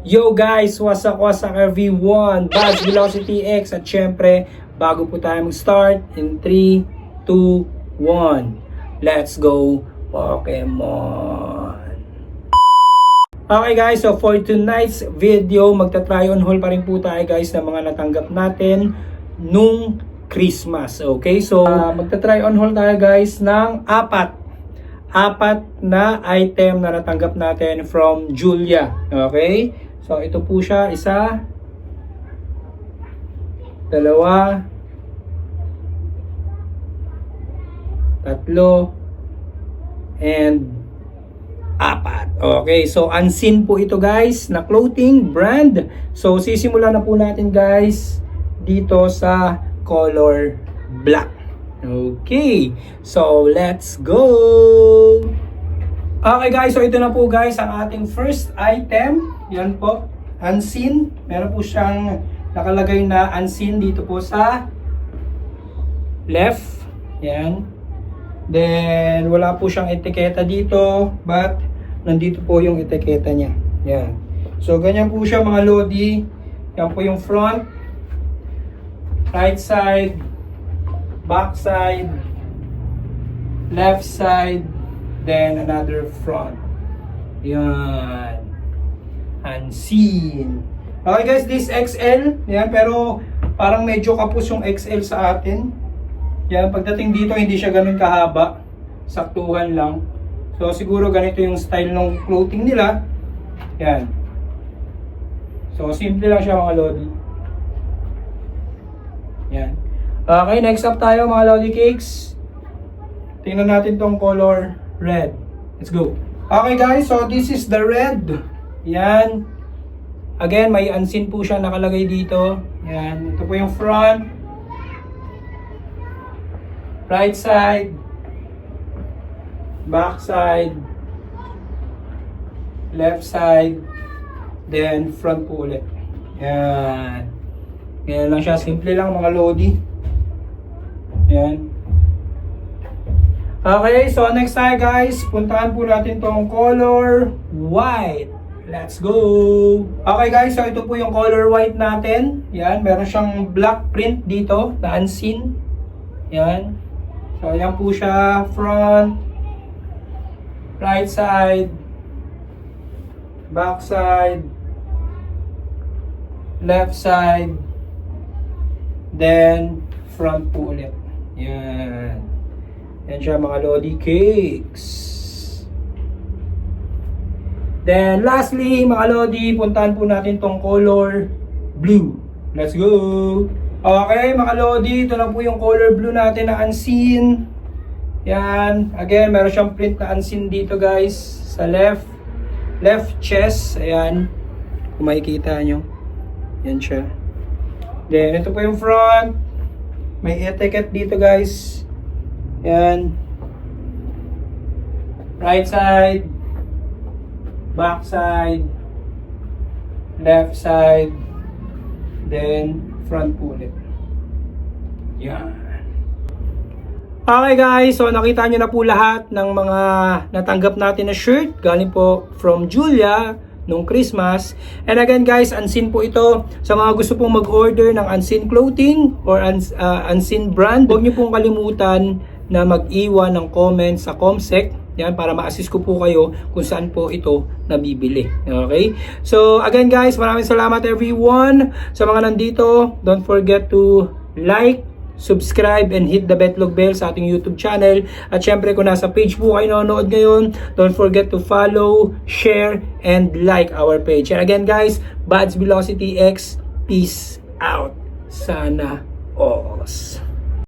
Yo guys, what's up everyone? Buzz Velocity X at syempre, bago po tayo mag-start in 3, 2, 1. Let's go Pokemon! Okay guys, so for tonight's video, magta-try on haul pa rin po tayo guys ng mga natanggap natin nung Christmas. Okay, so magta-try on haul tayo guys ng apat na item na natanggap natin from Julia. Okay? So, ito po siya. Isa, dalawa, tatlo, and apat. Okay, so unseen po ito guys na clothing brand. So, sisimulan na po natin guys dito sa color black. Okay, so let's go! Okay guys, so ito na po guys ang ating first item. Yan po, unseen. Meron po siyang nakalagay na unseen dito po sa left. Yan. Then, wala po siyang etiketa dito, but nandito po yung etiketa niya. Yan. So, ganyan po siya mga lodi. Yan po yung front, right side, back side, left side, then another front. Yan. Unseen. Okay guys, this XL. Yan, pero parang medyo kapos yung XL sa atin. Yan, pagdating dito hindi siya ganun kahaba. Saktuhan lang. So siguro ganito yung style ng clothing nila. Yan. So simple lang siya mga lodi. Yan. Okay, next up tayo mga lodi cakes. Tingnan natin tong color red. Let's go. Okay guys, so this is the red. Yan. Again, may unseen po siya nakalagay dito. Yan. Ito po yung front. Right side. Back side. Left side. Then front po ulit. Yan. Yan lang siya. Simple lang mga lodi. Yan. Okay, so next tayo guys, puntahan po natin tong color white. Let's go! Okay guys, so ito po yung color white natin. Yan, meron siyang black print dito na unseen. Yan. So yan po siya, front, right side, back side, left side, then front po ulit. Yan. Yan siya mga lodi cakes. Then lastly mga lodi, puntahan po natin tong color blue. Let's go! Okay mga lodi, ito na po yung color blue natin na unseen. Yan. Again, meron siyang print na unseen dito guys. Sa left chest. Ayan. Kung makikita nyo. Yan siya. Then ito po yung front. May etiquette dito guys. Yan. Right side, back side, left side, then front po ulit. Yan. Okay guys, so nakita nyo na po lahat ng mga natanggap natin na shirt galing po from Julia nung Christmas. And again guys, unseen po ito. Sa mga gusto pong mag-order ng unseen clothing or unseen brand, huwag nyo pong kalimutan na mag-iwan ng comment sa Comsec. Yan, para ma-assist ko po kayo kung saan po ito nabibili. Okay? So again guys, maraming salamat everyone. Sa mga nandito, don't forget to like, subscribe, and hit the betlog bell sa ating YouTube channel. At syempre kung nasa page po kayo nanonood ngayon, don't forget to follow, share, and like our page. And again guys, Buzz Velocity X, peace out. Sana all.